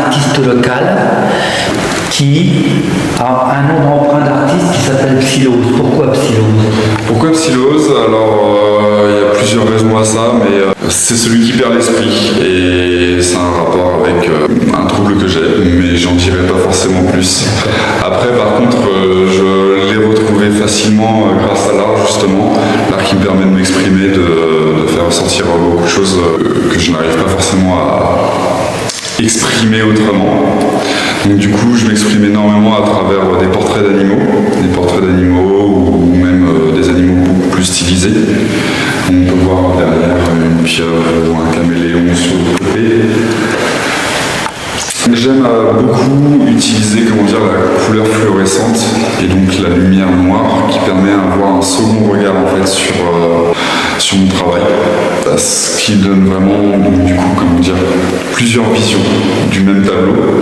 artiste local qui a un nom d'emprunt d'artiste qui s'appelle Psylose. Pourquoi Psylose? Pourquoi Psylose? Alors, il y a plusieurs raisons à ça, mais c'est celui qui perd l'esprit. Et c'est un rapport avec un trouble que j'ai, mais j'en dirai pas forcément plus. Après, par contre, je l'ai retrouvé facilement grâce à l'art, justement. L'art qui me permet de m'exprimer, de faire ressentir beaucoup de choses que je n'arrive pas forcément à exprimer autrement. Donc du coup, je m'exprime énormément à travers des portraits d'animaux ou même des animaux beaucoup plus stylisés. On peut voir derrière une pieuvre ou un caméléon sur le côté. J'aime beaucoup utiliser la couleur fluorescente et donc la lumière noire qui permet d'avoir un second regard en fait sur mon travail. Ce qui donne vraiment du coup plusieurs visions du même tableau.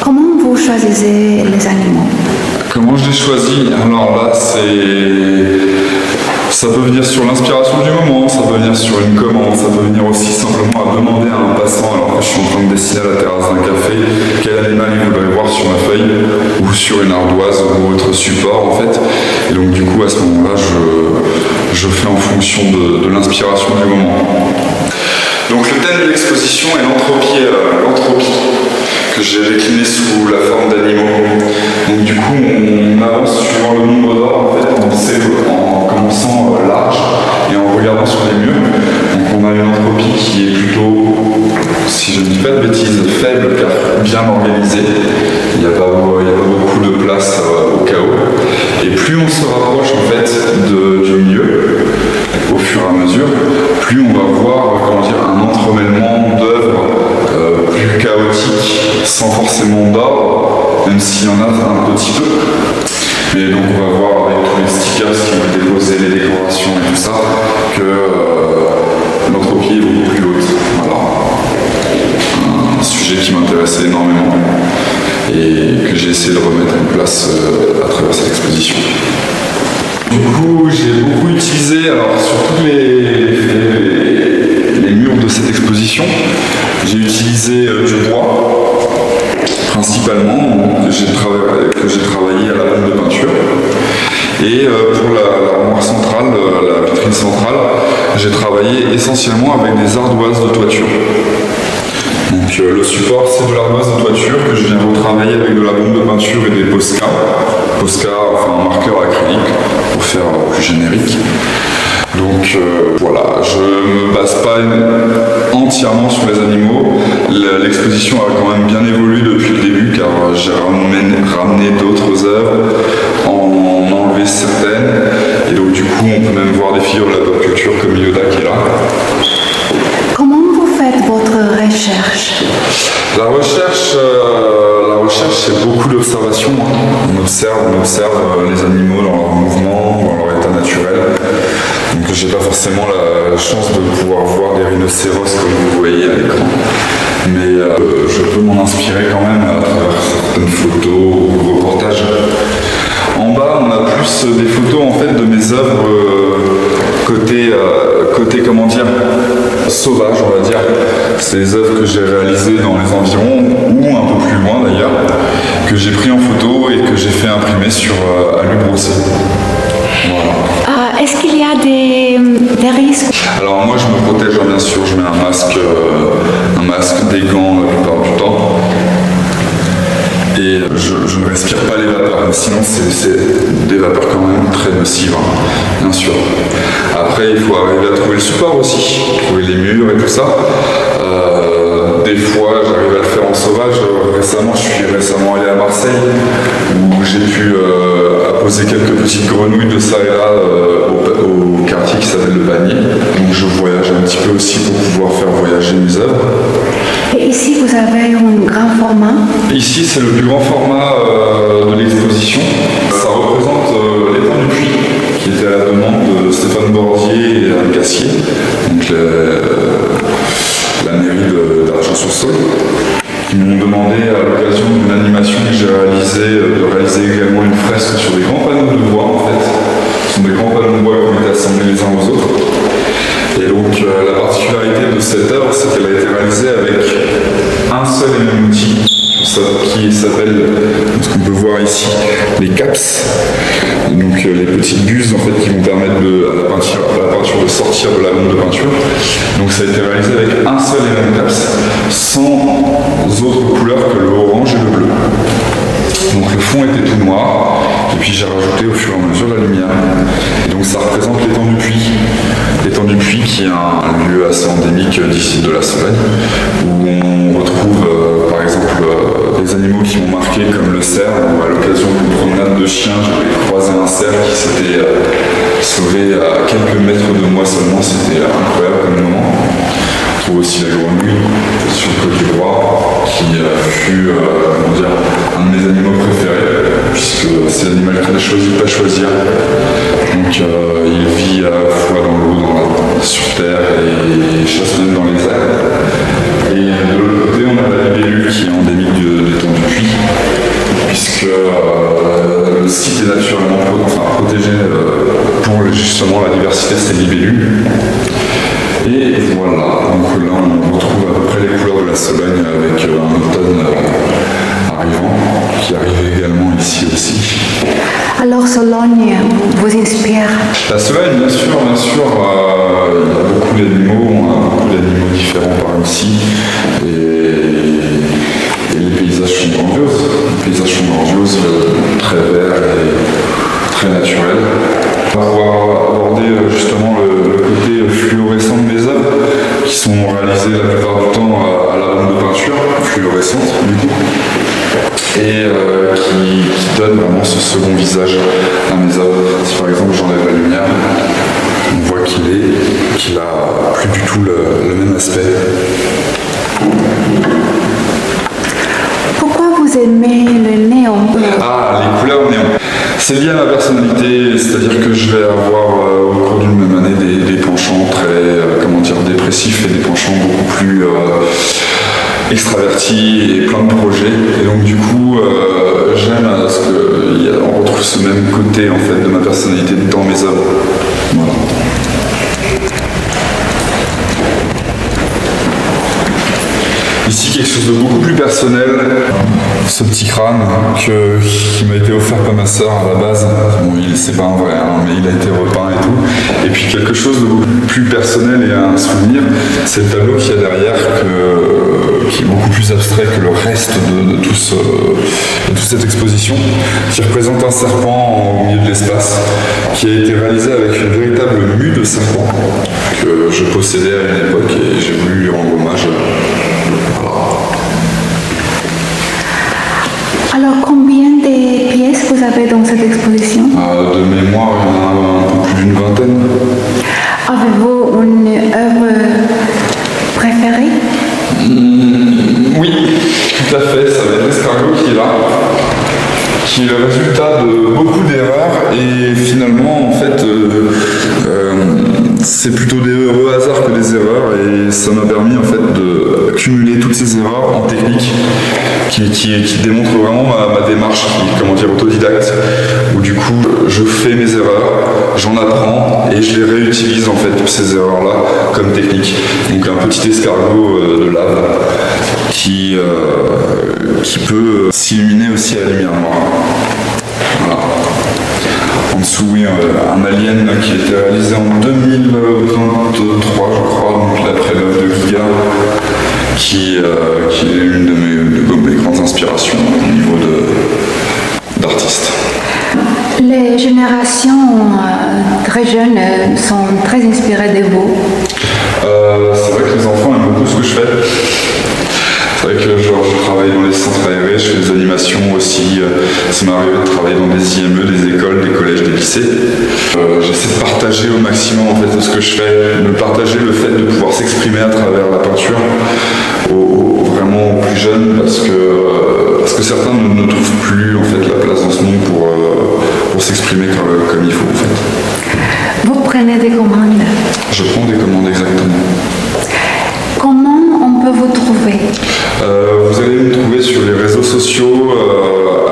Comment vous choisissez les animaux? Comment je les choisis? Alors là, ça peut venir sur l'inspiration du moment, ça peut venir sur une commande, ça peut venir aussi simplement à demander à un passant alors que je suis en train de dessiner à la terrasse d'un café quel animal il voudrait voir sur ma feuille ou sur une ardoise ou autre support en fait. Et donc du coup à ce moment-là, je fais en fonction de l'inspiration du moment. Donc le thème de l'exposition est l'entropie que j'ai décliné sous la forme d'animaux. Donc du coup on avance suivant le nombre d'or en fait, en commençant large et en regardant sur les murs. Donc on a une entropie qui est plutôt, si je ne dis pas de bêtises, faible car bien organisée. Il n'y a pas beaucoup de place au chaos. Et plus on se rapproche en fait du milieu, au fur et à mesure, plus on va voir un entremêlement d'œuvres plus chaotiques, sans forcément d'ordre, même s'il y en a un petit peu. Mais donc on va voir avec tous les stickers qui ont été posés, les décorations et tout ça, que l'entropie est beaucoup plus haute. Voilà. Un sujet qui m'intéressait énormément et que j'ai essayé de remettre en place à travers cette exposition. Du coup, j'ai beaucoup utilisé, sur tous les murs de cette exposition, j'ai utilisé du bois, principalement, que j'ai travaillé à la pâte de peinture. Et pour l'armoire centrale, la vitrine centrale, j'ai travaillé essentiellement avec des ardoises de toiture. Donc le support, c'est de l'ardoise de toiture que je viens retravailler avec de la bombe de peinture et des Posca, un marqueur acrylique pour faire plus générique. Donc voilà, je ne me base pas entièrement sur les animaux. L'exposition a quand même bien évolué depuis le début car j'ai ramené d'autres œuvres, en enlevé certaines. Et donc du coup, on peut même voir des figures de la pop culture comme Yoda qui est là. Comment vous faites votre recherche? La recherche, c'est beaucoup d'observation. On observe les animaux dans leur mouvement, dans leur état naturel. Donc j'ai pas forcément la chance de pouvoir voir des rhinocéros comme vous voyez à l'écran. Mais je peux m'en inspirer quand même à travers certaines photos ou reportages. En bas, on a plus des photos en fait de mes œuvres côté sauvage, on va dire. C'est des œuvres que j'ai réalisées dans les environs ou un peu plus loin d'ailleurs, que j'ai pris en photo et que j'ai fait imprimer sur alu-brossé. Voilà. Est-ce qu'il y a des risques? Alors moi je me protège bien sûr, je mets un masque, des gants la plupart du temps. Et je ne respire pas les vapeurs, sinon c'est des vapeurs quand même très nocives, bien sûr. Après il faut arriver à trouver le support aussi, trouver les murs et tout ça. Des fois j'arrive à le faire en sauvage. Je suis récemment allé à Marseille où j'ai pu apposer quelques petites grenouilles de ça et là au quartier qui s'appelle le Panier. Donc je voyage un petit peu aussi pour pouvoir faire voyager mes œuvres. Et ici vous avez un grand format? Ici c'est le plus grand format de l'exposition. Ça représente l'étang du Puy qui était à la demande de Stéphane Bordier et Anne Cassier, donc la mairie d'Argences-sur-Saône. Ils m'ont demandé à l'occasion d'une animation que j'ai réalisée de réaliser également une fresque sur des grands panneaux de bois en fait. Ce sont des grands panneaux de bois qui ont été assemblés les uns aux autres. Et donc la particularité de cette œuvre, c'est qu'elle a été réalisée avec un seul et même outil qui s'appelle, ce qu'on peut voir ici, les caps. Donc les petites buses en fait qui vont permettre à la peinture de sortir de la bombe de peinture. Donc ça a été réalisé avec un seul et même caps, sans autre couleur que le orange et le bleu. Donc le fond était tout noir, et puis j'ai rajouté au fur et à mesure la lumière. Et donc ça représente l'étang du Puy. L'étang du Puy qui est un lieu assez endémique d'ici de la Sologne, où on retrouve par exemple des animaux qui m'ont marqué comme le cerf, où à l'occasion d'une promenade de chien, j'avais croisé un cerf qui s'était sauvé à quelques mètres de moi seulement, c'était incroyable comme moment. On trouve aussi la grenouille sur le côté droit, qui fut un de mes animaux préférés, puisque c'est l'animal que je n'ai choisi de pas choisir. Donc il vit à la fois dans l'eau, sur terre et chasse même dans les airs. Et de l'autre côté, on a la libellule qui est endémique de l'étang du Puy, puisque le site est naturellement protégé pour justement la diversité de ces libellules. Et voilà, donc là on retrouve à peu près les couleurs de la Sologne avec un automne arrivant, qui arrive également ici aussi. Alors Sologne vous inspire? La Sologne, bien sûr, il y a beaucoup d'animaux, on a beaucoup d'animaux différents par ici, et les paysages sont grandioses. Les paysages sont grandioses, très verts et très naturels. On va pouvoir aborder justement le côté fluorescent de mes œuvres, qui sont réalisées la plupart du temps à la bombe de peinture, fluorescente du coup, et qui donne vraiment ce second visage à mes œuvres. Si par exemple j'enlève la lumière, on voit qu'il a plus du tout le même aspect. Pourquoi vous aimez le néon? Ah, les couleurs néon. C'est lié à ma personnalité, c'est-à-dire que je vais avoir au cours d'une même année des penchants très, dépressifs et des penchants beaucoup plus extravertis et plein de projets. Et donc du coup, j'aime parce qu'on retrouve ce même côté en fait de ma personnalité dans mes œuvres. Voilà. Ici, quelque chose de beaucoup plus personnel. Ce petit crâne qui m'a été offert par ma sœur à la base. Bon, c'est pas un vrai, mais il a été repeint et tout. Et puis quelque chose de beaucoup plus personnel et un souvenir, c'est le tableau qu'il y a derrière qui est beaucoup plus abstrait que le reste de toute cette exposition, qui représente un serpent au milieu de l'espace, qui a été réalisé avec une véritable mue de serpent que je possédais à une époque et j'ai voulu lui rendre hommage. Alors combien de pièces vous avez dans cette exposition? De mémoire, il y en a un peu plus d'une vingtaine. Avez-vous une œuvre préférée? Oui, tout à fait, ça va être l'escargot qui est là, qui est le résultat de beaucoup d'erreurs et finalement en fait c'est plutôt des heureux hasards que des erreurs et ça m'a permis en fait de cumuler toutes ces erreurs en technique qui démontre vraiment ma démarche autodidacte où du coup je fais mes erreurs, j'en apprends et je les réutilise en fait ces erreurs là comme technique. Donc un petit escargot de lave qui peut s'illuminer aussi à la lumière noire. Voilà. En dessous, oui, un alien qui a été réalisé en 2023, je crois, donc d'après l'œuvre de Giga, qui est l'une de mes grandes inspirations au niveau d'artiste. Les générations très jeunes sont très inspirées de vous. C'est vrai que les enfants aiment beaucoup ce que je fais. C'est vrai que je travaille dans les centres aérés, je fais des animations aussi. Ça m'est arrivé de travailler dans des IME, des écoles, des collèges, des lycées. J'essaie de partager au maximum en fait ce que je fais, de partager le fait de pouvoir s'exprimer à travers la peinture vraiment aux plus jeunes parce que certains ne trouvent plus en fait la place dans ce monde pour s'exprimer comme il faut en fait. Vous prenez des commandes? Je prends des commandes exactement. Comment on peut vous trouver? Vous allez me trouver sur les réseaux sociaux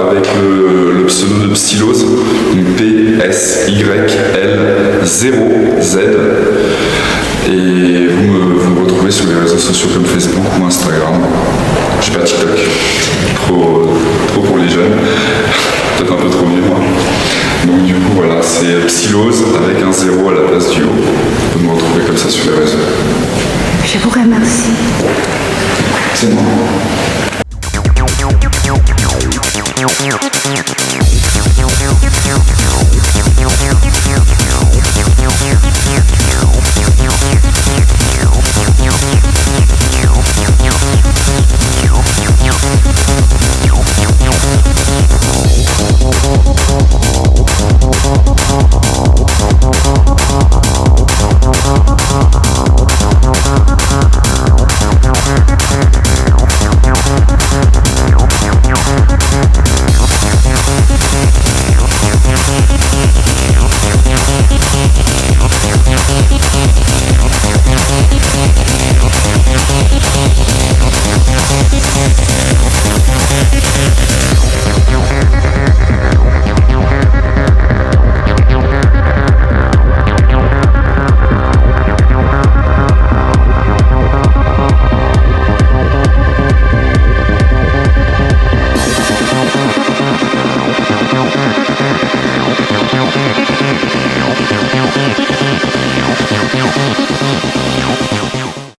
avec le pseudo de Psylose, PSYL0Z. Et vous me retrouvez sur les réseaux sociaux comme Facebook ou Instagram. Je place du haut. On peut me retrouver comme ça sur les réseaux. Je vous remercie. C'est moi.